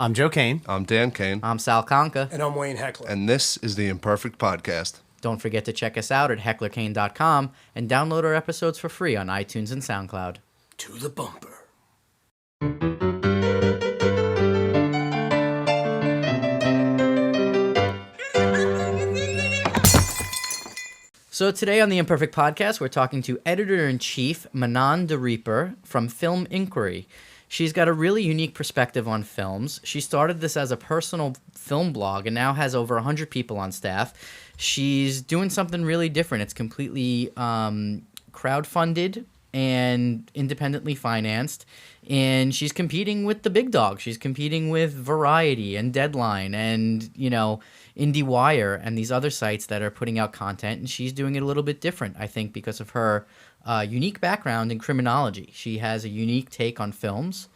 I'm Joe Kane. I'm Dan Kane. I'm Sal Conca. And I'm Wayne Heckler. And this is the Imperfect Podcast. Don't forget to check us out at hecklerkane.com and download our episodes for free on iTunes and SoundCloud. To the bumper. So today on the Imperfect Podcast, we're talking to Editor-in-Chief Manon de Reeper from Film Inquiry. She's got a really unique perspective on films. She started this as a personal film blog and now has over 100 people on staff. She's doing something really different. It's completely crowdfunded and independently financed, and she's competing with the big dogs. She's competing with Variety and Deadline and, IndieWire and these other sites that are putting out content, and she's doing it a little bit different, I think, because of her unique background in criminology. She has a unique take on films,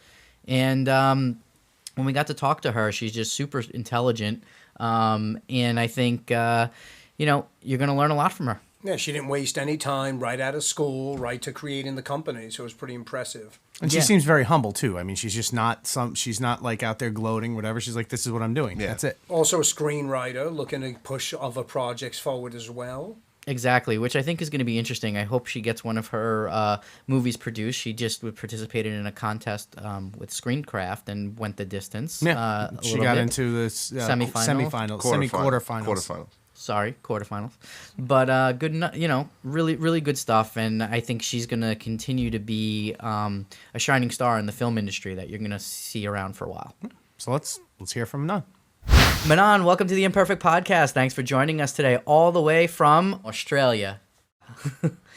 and when we got to talk to her, she's just super intelligent, and I think, you're going to learn a lot from her. Yeah, she didn't waste any time right out of school, right to creating the company, so it was pretty impressive. And she seems very humble too. I mean, she's just not she's not like out there gloating, whatever. She's like, this is what I'm doing. Yeah. That's it. Also a screenwriter, looking to push other projects forward as well. Exactly, which I think is going to be interesting. I hope she gets one of her movies produced. She just participated in a contest with Screencraft and went the distance. Yeah, she got into the quarterfinals. Quarterfinals. But good, really, really good stuff. And I think she's going to continue to be a shining star in the film industry that you're going to see around for a while. So let's hear from Manon. Manon, welcome to the Imperfect Podcast. Thanks for joining us today, all the way from Australia.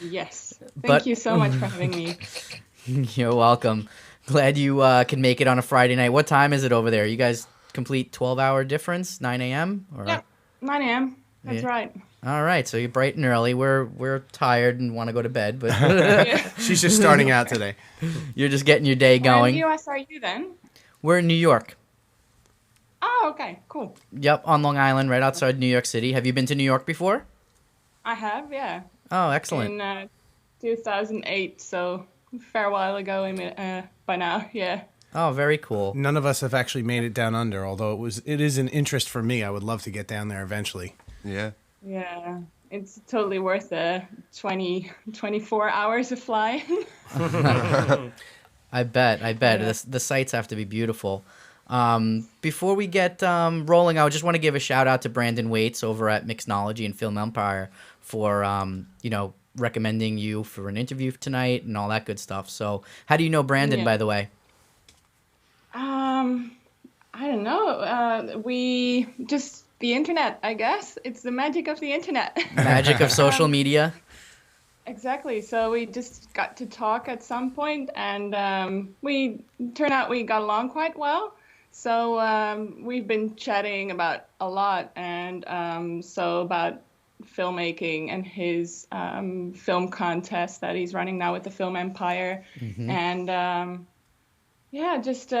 Yes. Thank you so much for having me. You're welcome. Glad you can make it on a Friday night. What time is it over there? You guys complete 12-hour difference, 9 a.m.? Yep, 9 a.m. That's right. All right, so you're bright and early. We're tired and want to go to bed, but she's just starting out today. You're just getting your day going. Where in the U.S. are you then? We're in New York. Oh, okay, cool. Yep, on Long Island, right outside New York City. Have you been to New York before? I have, yeah. Oh, excellent. In 2008, so a fair while ago by now, yeah. Oh, very cool. None of us have actually made it down under, although it is an interest for me. I would love to get down there eventually. Yeah. Yeah, it's totally worth the 24 hours of flying. I bet. Yeah. The sights have to be beautiful. Before we get rolling, I just want to give a shout out to Brandon Waits over at Mixnology and Film Empire for recommending you for an interview tonight and all that good stuff. So, how do you know Brandon, by the way? I don't know. The internet, I guess. It's the magic of the internet. Magic of social media. Exactly. So we just got to talk at some point, and we got along quite well. So we've been chatting about a lot, and so about filmmaking and his film contest that he's running now with the Film Empire, and just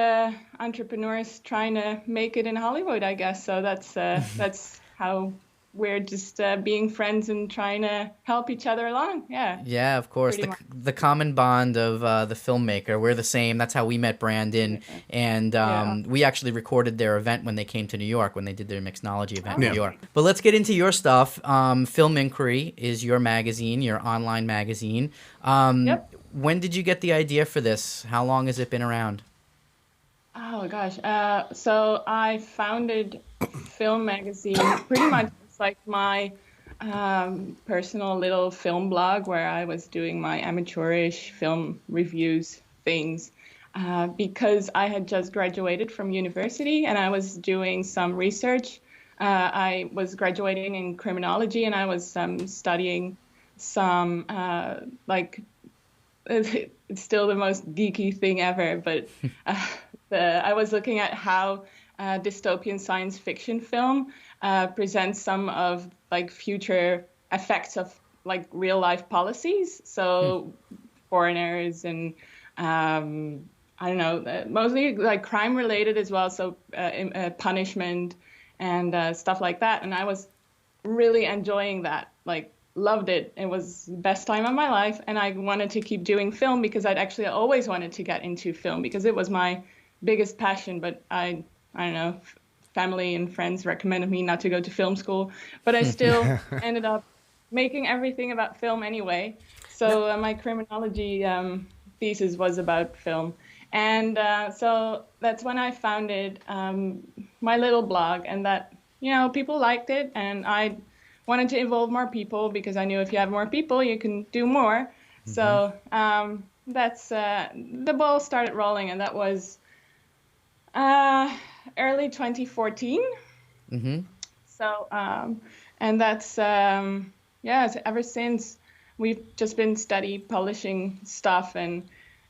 entrepreneurs trying to make it in Hollywood, I guess. So that's how we're just being friends and trying to help each other along. Yeah. Yeah, of course. The common bond of the filmmaker. We're the same. That's how we met Brandon. And we actually recorded their event when they came to New York, when they did their Mixnology event in New York. But let's get into your stuff. Film Inquiry is your magazine, your online magazine. Yep. When did you get the idea for this? How long has it been around? Oh, gosh. So I founded Film Magazine pretty much. Like my personal little film blog where I was doing my amateurish film reviews things because I had just graduated from university and I was doing some research. I was graduating in criminology and I was studying some it's still the most geeky thing ever, but I was looking at how dystopian science fiction film presents some of future effects of real life policies. So foreigners and I don't know, mostly crime related as well. So punishment and stuff like that. And I was really enjoying that. Loved it. It was the best time of my life. And I wanted to keep doing film because I'd actually always wanted to get into film because it was my biggest passion, but I I don't know, family and friends recommended me not to go to film school, but I still ended up making everything about film anyway. So my criminology thesis was about film. And so that's when I founded my little blog, and that, people liked it, and I wanted to involve more people because I knew if you have more people, you can do more. Mm-hmm. So that's the ball started rolling, and that was early 2014. Mm-hmm. So and that's ever since we've just been publishing stuff, and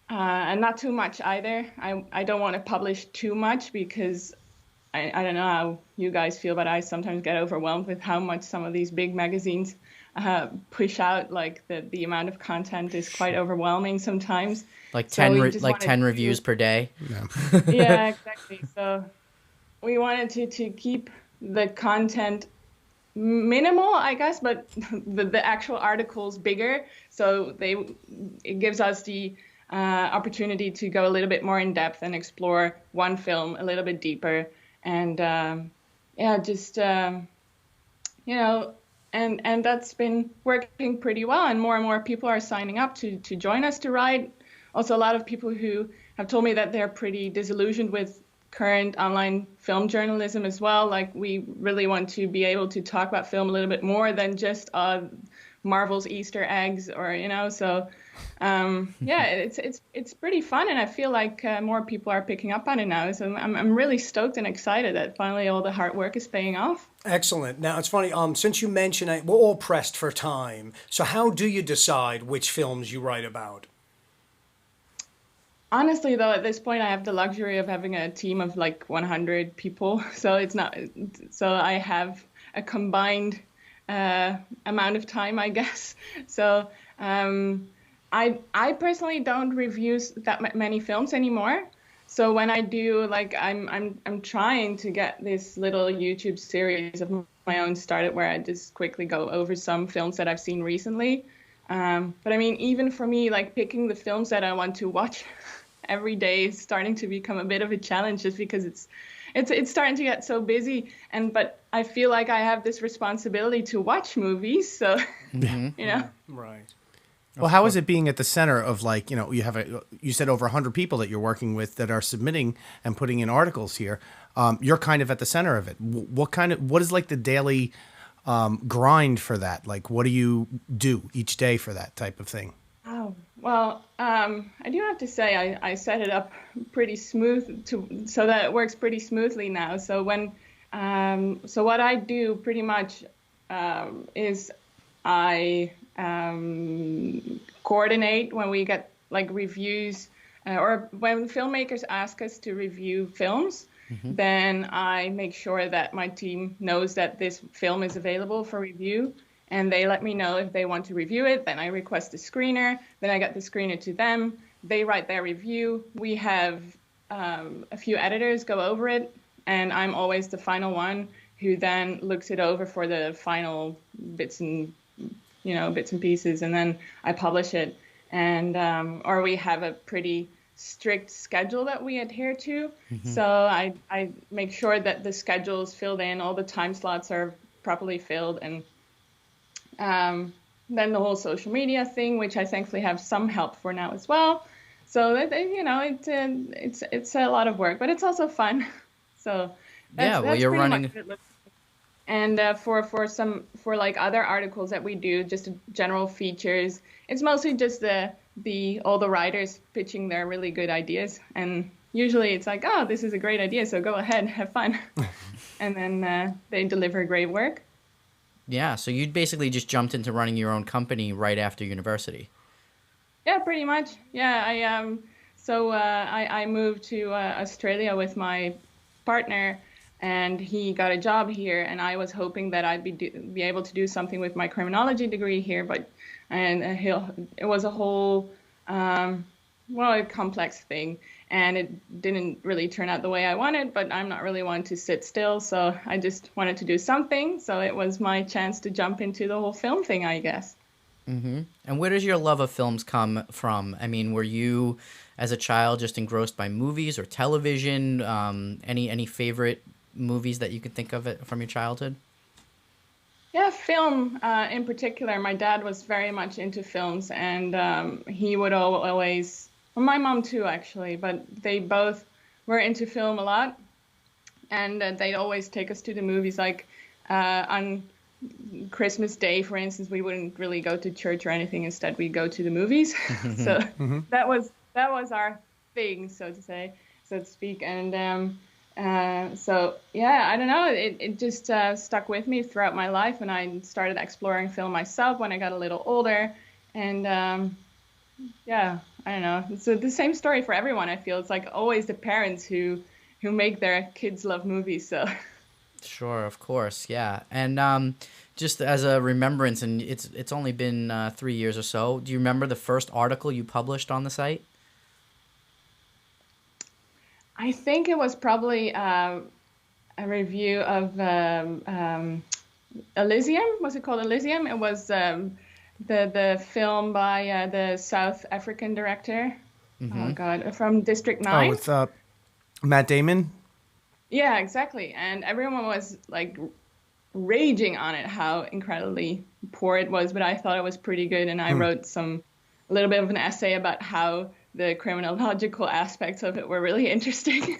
not too much either. I don't want to publish too much because I don't know how you guys feel, but I sometimes get overwhelmed with how much some of these big magazines push out. Like the amount of content is quite overwhelming sometimes. Like 10 reviews per day. Yeah. Yeah, exactly. So we wanted to keep the content minimal, I guess, but the actual articles bigger. So it gives us the opportunity to go a little bit more in depth and explore one film a little bit deeper. And and that's been working pretty well, and more people are signing up to join us to write. Also, a lot of people who have told me that they're pretty disillusioned with current online film journalism as well. Like, we really want to be able to talk about film a little bit more than just Marvel's Easter eggs, or so it's pretty fun, and I feel like more people are picking up on it now. So I'm really stoked and excited that finally all the hard work is paying off. Excellent. Now, it's funny, since you mentioned it, we're all pressed for time. So how do you decide which films you write about? Honestly, though, at this point, I have the luxury of having a team of like 100 people. So I have a combined amount of time, I guess. So I personally don't review that many films anymore. So when I do, like, I'm trying to get this little YouTube series of my own started, where I just quickly go over some films that I've seen recently. But I mean, even for me, like, picking the films that I want to watch every day is starting to become a bit of a challenge, just because it's starting to get so busy. But I feel like I have this responsibility to watch movies, so Right. Well, how is it being at the center of, like, you said over 100 people that you're working with that are submitting and putting in articles here. You're kind of at the center of it. What is like the daily grind for that? Like, what do you do each day for that type of thing? Oh, well, I do have to say I set it up pretty smooth so that it works pretty smoothly now. So so what I do pretty much is I coordinate when we get like reviews or when filmmakers ask us to review films. Mm-hmm. Then I make sure that my team knows that this film is available for review, and they let me know if they want to review it. Then I request a screener. Then I get the screener to them. They write their review. We have a few editors go over it, and I'm always the final one who then looks it over for the final bits and pieces, and then I publish it. And or we have a pretty strict schedule that we adhere to. Mm-hmm. So I make sure that the schedule is filled in, all the time slots are properly filled, and then the whole social media thing, which I thankfully have some help for now as well. So that it's a lot of work, but it's also fun. So that's you're running. Much it. And for like other articles that we do, just general features, it's mostly just all the writers pitching their really good ideas, and usually it's like, oh, this is a great idea, so go ahead, have fun, and then they deliver great work. Yeah, so you basically just jumped into running your own company right after university. Yeah, pretty much. Yeah, I moved to Australia with my partner, and he got a job here, and I was hoping that I'd be able to do something with my criminology degree here, but it was a whole a complex thing, and it didn't really turn out the way I wanted, but I'm not really one to sit still, so I just wanted to do something, so it was my chance to jump into the whole film thing, I guess. And where does your love of films come from? I mean, were you, as a child, just engrossed by movies or television? Any favorite movies that you could think of from your childhood? Yeah, film in particular. My dad was very much into films, and he would always, well, my mom too, actually, but they both were into film a lot. And they'd always take us to the movies, like on Christmas Day, for instance, we wouldn't really go to church or anything. Instead, we'd go to the movies. So that was our thing, so to speak. And so yeah, I don't know. It just stuck with me throughout my life, and I started exploring film myself when I got a little older. And yeah, I don't know. It's the same story for everyone. I feel it's like always the parents who make their kids love movies. So. Sure, of course, yeah. And just as a remembrance, and it's only been 3 years or so, do you remember the first article you published on the site? I think it was probably a review of Elysium. Was it called Elysium? It was the film by the South African director. Oh, God, from District 9. Oh, with Matt Damon? Yeah, exactly. And everyone was like raging on it, how incredibly poor it was. But I thought it was pretty good. And I wrote a little bit of an essay about how the criminological aspects of it were really interesting.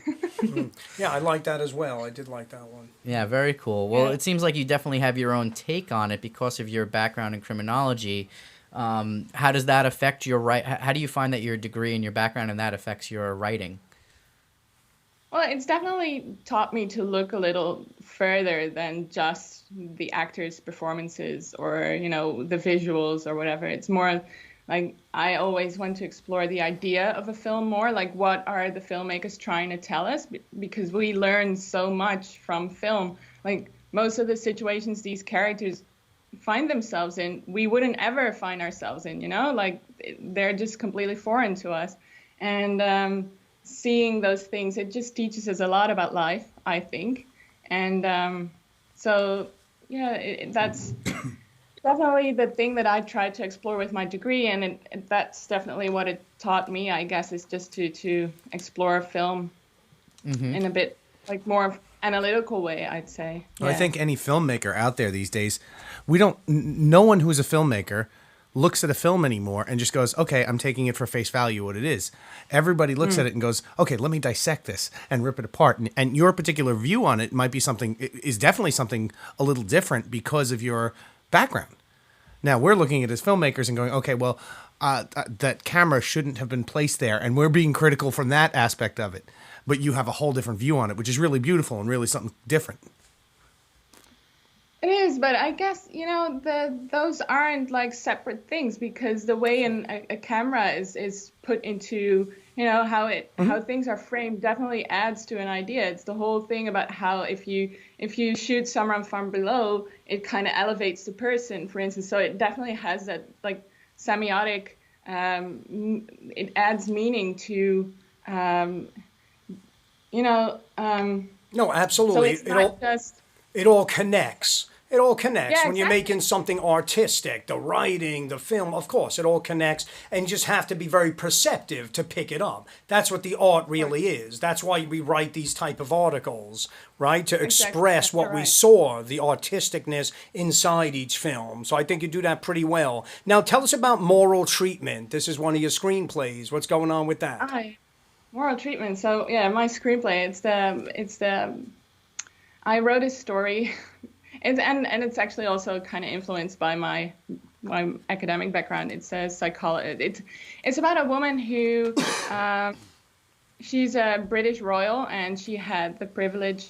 Yeah, I like that as well. I did like that one. Yeah, very cool. Well, It seems like you definitely have your own take on it because of your background in criminology. How does that affect your How do you find that your degree and your background in that affects your writing? Well, it's definitely taught me to look a little further than just the actors' performances or, the visuals or whatever. It's more like I always want to explore the idea of a film more, like what are the filmmakers trying to tell us? Because we learn so much from film. Like most of the situations these characters find themselves in, we wouldn't ever find ourselves in, like they're just completely foreign to us. And seeing those things, it just teaches us a lot about life, I think. And so, yeah, that's definitely the thing that I tried to explore with my degree. And that's definitely what it taught me, I guess, is just to explore film in a bit like more analytical way, I'd say. Well, I think any filmmaker out there these days, no one who's a filmmaker looks at a film anymore and just goes, okay, I'm taking it for face value what it is. Everybody looks at it and goes, okay, let me dissect this and rip it apart. And your particular view on it is definitely something a little different because of your background. Now we're looking at it as filmmakers and going, okay, well, that camera shouldn't have been placed there. And we're being critical from that aspect of it. But you have a whole different view on it, which is really beautiful and really something different. It is, but I guess, those aren't like separate things, because the way a camera is put into, how things are framed definitely adds to an idea. It's the whole thing about how if you shoot someone from below, it kind of elevates the person, for instance. So it definitely has that like semiotic, it adds meaning to, No, absolutely. So it's not just... It all connects. It all connects. Yeah, when you're exactly. making something artistic, the writing, the film, of course, it all connects. And you just have to be very perceptive to pick it up. That's what the art really is. That's why we write these type of articles, right? To express what we saw, the artisticness inside each film. So I think you do that pretty well. Now, tell us about Moral Treatment. This is one of your screenplays. What's going on with that? Moral Treatment. So, yeah, my screenplay, I wrote a story. It's actually also kind of influenced by my academic background. It's a psychology. It's about a woman who she's a British royal, and she had the privilege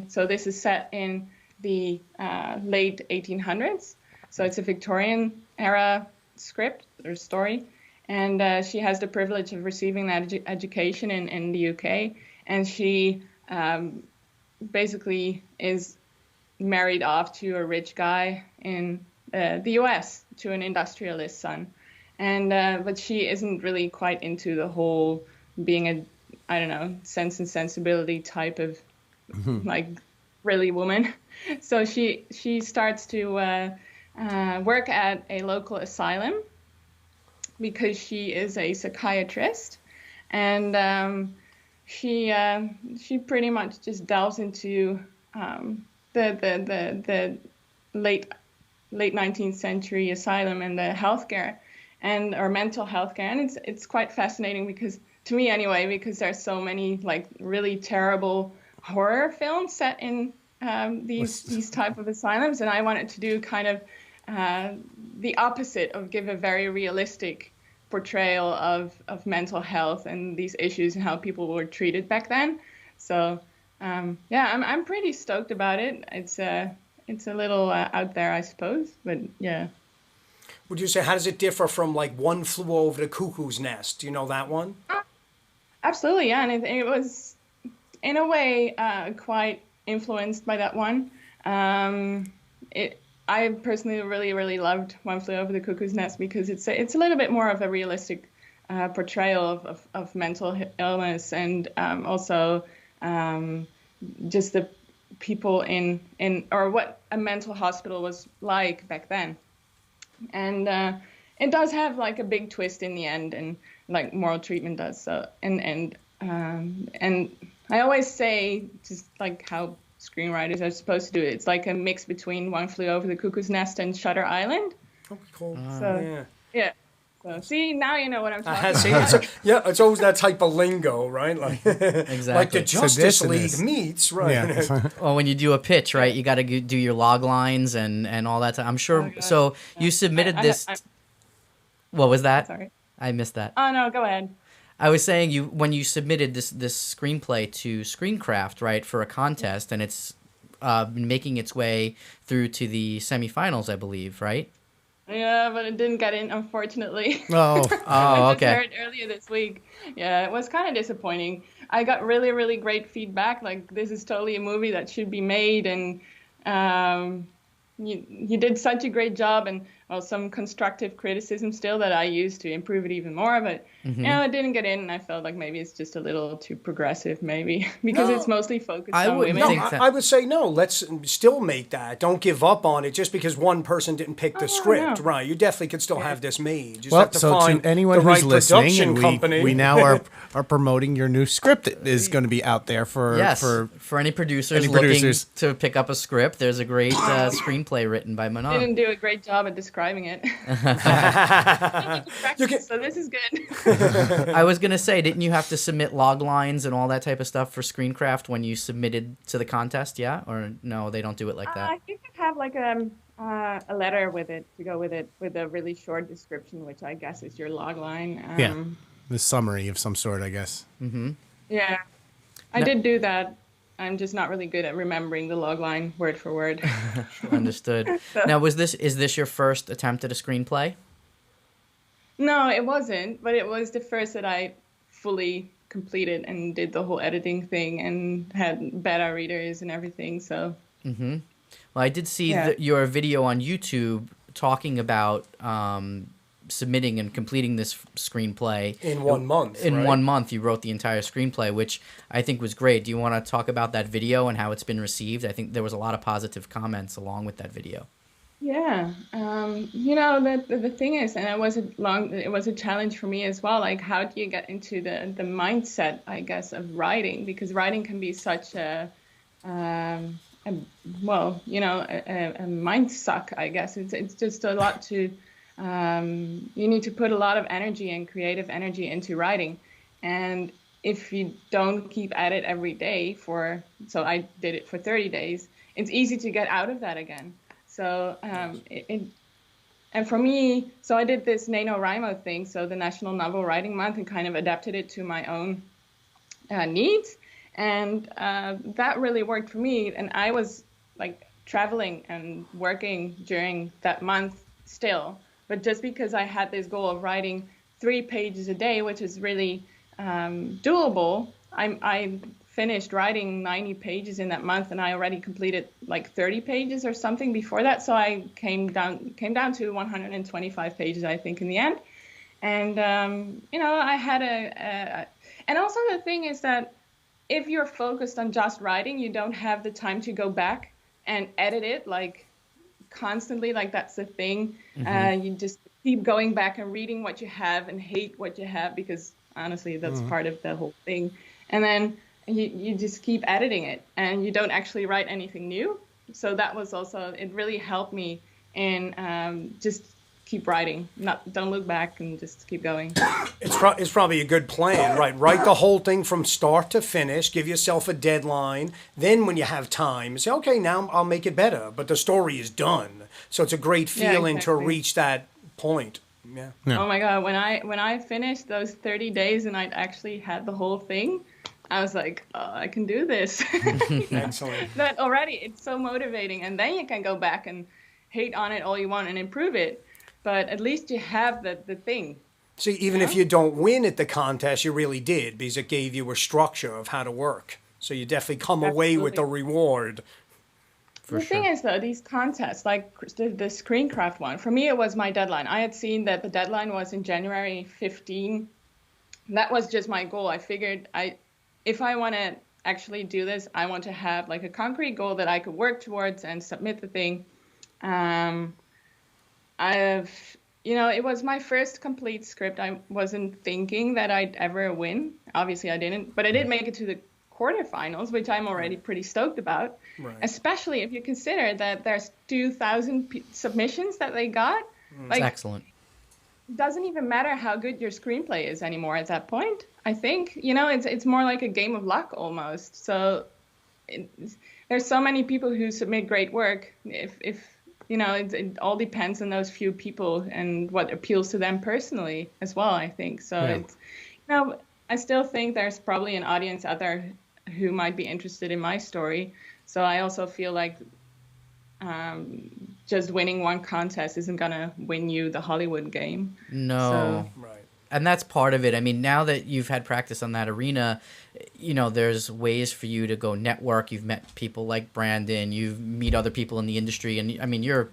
so this is set in the late 1800s. So it's a Victorian era script or story, and she has the privilege of receiving that education in the UK, and she basically is married off to a rich guy in the US, to an industrialist son. And but she isn't really quite into the whole being Sense and Sensibility type of like really woman. So she starts to work at a local asylum because she is a psychiatrist, and she pretty much just delves into the late 19th century asylum and the healthcare or mental health care, and it's quite fascinating because, to me anyway, because there's so many like really terrible horror films set in these type of asylums, and I wanted to do kind of the opposite of give a very realistic portrayal of mental health and these issues and how people were treated back then. So I'm pretty stoked about it. It's a little out there, I suppose, but yeah. Would you say, how does it differ from like One Flew Over the Cuckoo's Nest? Do you know that one? Absolutely, yeah, and it was in a way quite influenced by that one. I personally really loved One Flew Over the Cuckoo's Nest because it's a little bit more of a realistic portrayal of mental illness, and also just the people in or what a mental hospital was like back then. And it does have like a big twist in the end, and like moral treatment does. So and I always say, just like how screenwriters are supposed to do it, it's like a mix between One Flew Over the Cuckoo's Nest and Shutter Island. Oh, cool. So yeah. So see, now you know what I'm talking about. It's always that type of lingo, right? Like exactly. Like the Justice League meets, right? Yeah. Well, when you do a pitch, right, you got to do your log lines and all that. I'm sure. Oh, so you submitted this. What was that? Sorry, I missed that. Oh no, go ahead. I was saying when you submitted this screenplay to Screencraft, right, for a contest, and it's been making its way through to the semifinals, I believe, right? Yeah, but it didn't get in, unfortunately. Oh, okay. I just heard earlier this week. Yeah, it was kind of disappointing. I got really great feedback. Like, this is totally a movie that should be made, and you did such a great job, and some constructive criticism still that I used to improve it even more. But it didn't get in, and I felt like maybe it's just a little too progressive, maybe because it's mostly focused on women. I would say no. Let's still make that. Don't give up on it just because one person didn't pick the script. Right? You definitely could still have this made. Just have to find to anyone the right who's listening, company. we now are promoting your new script that is going to be out there for any producers looking to pick up a script. There's a great screenplay written by Manon. I didn't do a great job at describing it. So this is good. I was going to say, didn't you have to submit log lines and all that type of stuff for Screencraft when you submitted to the contest, yeah? Or no, they don't do it like that? You could have like a letter with it to go with it, with a really short description, which I guess is your log line. The summary of some sort, I guess. Mm-hmm. Yeah, I did do that. I'm just not really good at remembering the log line word for word. Understood. Now, is this your first attempt at a screenplay? No, it wasn't, but it was the first that I fully completed and did the whole editing thing and had beta readers and everything. So. Mm-hmm. Well, I did see your video on YouTube talking about submitting and completing this screenplay in 1 month. In 1 month, you wrote the entire screenplay, which I think was great. Do you want to talk about that video and how it's been received? I think there was a lot of positive comments along with that video. Yeah, the thing is, and it was a challenge for me as well. Like, how do you get into the mindset, I guess, of writing? Because writing can be such a mind suck, I guess. It's just a lot to. You need to put a lot of energy and creative energy into writing, and if you don't keep at it every day so I did it for 30 days, it's easy to get out of that again. So, and for me, so I did this NaNoWriMo thing, so the National Novel Writing Month, and kind of adapted it to my own needs. And that really worked for me. And I was like traveling and working during that month still. But just because I had this goal of writing 3 pages a day, which is really doable, I finished writing 90 pages in that month, and I already completed like 30 pages or something before that. So I came down to 125 pages, I think, in the end. And I had and also the thing is that if you're focused on just writing, you don't have the time to go back and edit it like constantly, like that's the thing. You just keep going back and reading what you have and hate what you have, because honestly, that's part of the whole thing. And then you just keep editing it, and you don't actually write anything new. So that was also, it really helped me in just keep writing, don't look back and just keep going. It's probably a good plan, right? Write the whole thing from start to finish, give yourself a deadline. Then when you have time, say, okay, now I'll make it better. But the story is done. So it's a great feeling to reach that point. Yeah. Oh my God, when I finished those 30 days and I'd actually had the whole thing, I was like, oh, I can do this. Excellent. That already, it's so motivating. And then you can go back and hate on it all you want and improve it. But at least you have the thing. See, even if you don't win at the contest, you really did, because it gave you a structure of how to work. So you definitely come away with the reward. The thing is, though, these contests, like the Screencraft one, for me, it was my deadline. I had seen that the deadline was in January 15. That was just my goal. I figured if I want to actually do this, I want to have like a concrete goal that I could work towards and submit the thing. It was my first complete script. I wasn't thinking that I'd ever win. Obviously, I didn't. But I did make it to the quarterfinals, which I'm already pretty stoked about. Right. Especially if you consider that there's 2,000 submissions that they got. That's excellent. It doesn't even matter how good your screenplay is anymore at that point. I think, it's more like a game of luck almost. So there's so many people who submit great work. If it all depends on those few people and what appeals to them personally as well, I think. So I still think there's probably an audience out there who might be interested in my story. So I also feel like just winning one contest isn't going to win you the Hollywood game. No. So, right. And that's part of it. I mean, now that you've had practice on that arena, there's ways for you to go network. You've met people like Brandon. You meet other people in the industry, and I mean, you're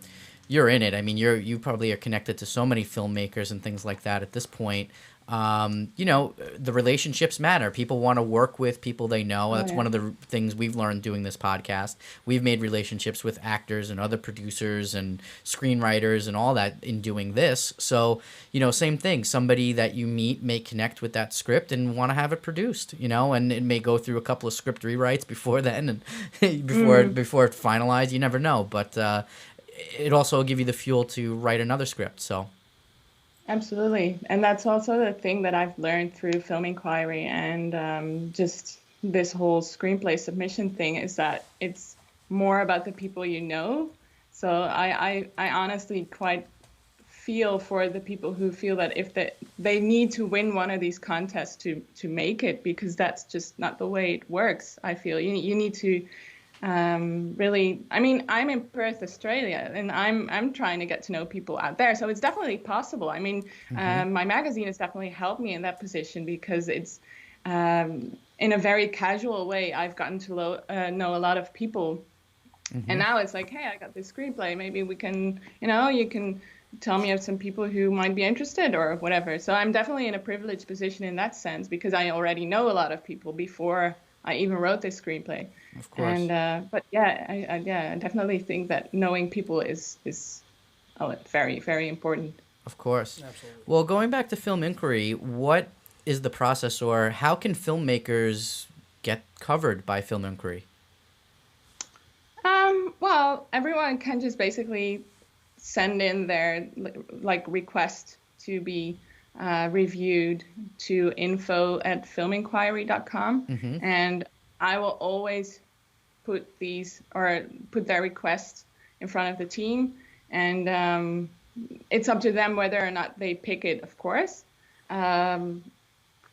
in it. I mean, you probably are connected to so many filmmakers and things like that at this point. The relationships matter. People want to work with people they know. That's one of the things we've learned doing this podcast. We've made relationships with actors and other producers and screenwriters and all that in doing this. So, same thing. Somebody that you meet may connect with that script and want to have it produced, and it may go through a couple of script rewrites before then and before it's finalized. You never know. But it also will give you the fuel to write another script. So. Absolutely. And that's also the thing that I've learned through Film Inquiry and just this whole screenplay submission thing is that it's more about the people you know. So I honestly quite feel for the people who feel that if they need to win one of these contests to make it, because that's just not the way it works. I feel you need to really, I mean, I'm in Perth, Australia, and I'm trying to get to know people out there. So it's definitely possible. I mean, my magazine has definitely helped me in that position because it's in a very casual way. I've gotten to know a lot of people. And now it's like, hey, I got this screenplay. Maybe we can, you can tell me of some people who might be interested or whatever. So I'm definitely in a privileged position in that sense because I already know a lot of people before I even wrote this screenplay. Of course. And but I definitely think that knowing people is very, very important. Of course. Absolutely. Well, going back to Film Inquiry, what is the process, or how can filmmakers get covered by Film Inquiry? Well, everyone can just basically send in their request to be reviewed to info@filminquiry.com, and I will always put their requests in front of the team, and it's up to them whether or not they pick it, of course.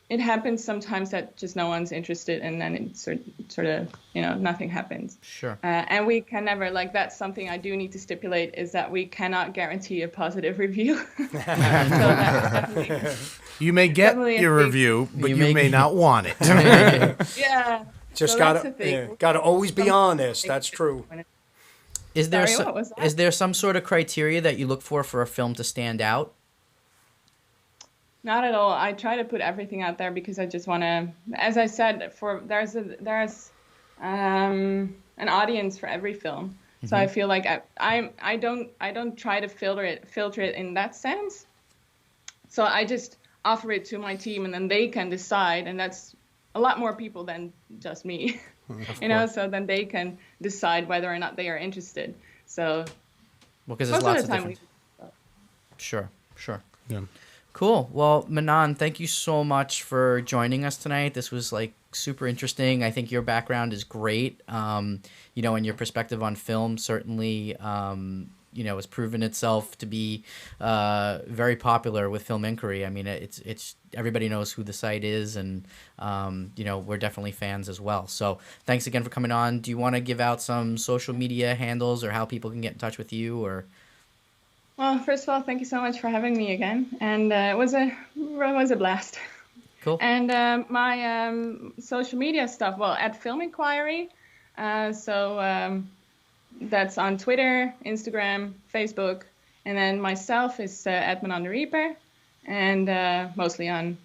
It happens sometimes that just no one's interested, and then it sort of nothing happens. Sure. And we can never, that's something I do need to stipulate, is that we cannot guarantee a positive review. So you may get your review, but you may not want it. Yeah. Just gotta always be honest. That's true. Is there some sort of criteria that you look for a film to stand out? Not at all. I try to put everything out there because I just want to, as I said, there's an audience for every film. So I feel like I don't try to filter it in that sense. So I just offer it to my team, and then they can decide, and that's a lot more people than just me. So then they can decide whether or not they are interested. So because there's lots of different. Sure. Yeah. Cool. Well, Manon, thank you so much for joining us tonight. This was like super interesting. I think your background is great. And your perspective on film certainly, has proven itself to be very popular with Film Inquiry. I mean, it's everybody knows who the site is, and we're definitely fans as well. So thanks again for coming on. Do you want to give out some social media handles or how people can get in touch with you or? Well, first of all, thank you so much for having me again, and it was a blast. Cool. And my social media stuff, well, at Film Inquiry, so that's on Twitter, Instagram, Facebook, and then myself is at Manon de Reeper, and mostly on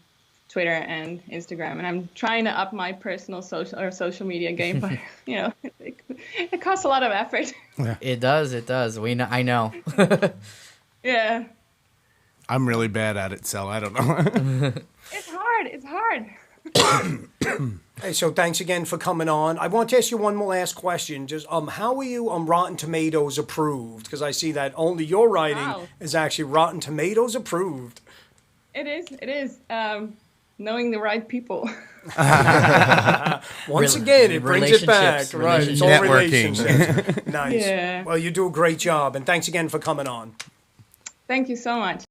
Twitter and Instagram. And I'm trying to up my personal social media game, but it costs a lot of effort. Yeah. It does. I know. Yeah. I'm really bad at it, so I don't know. It's hard. Hey, so thanks again for coming on. I want to ask you one more last question. Just how are you Rotten Tomatoes approved? Because I see that only your writing is actually Rotten Tomatoes approved. It is. Knowing the right people. Once again, it brings it back. Right, it's all Networking. relationships. Nice. Yeah. Well, you do a great job, and thanks again for coming on. Thank you so much.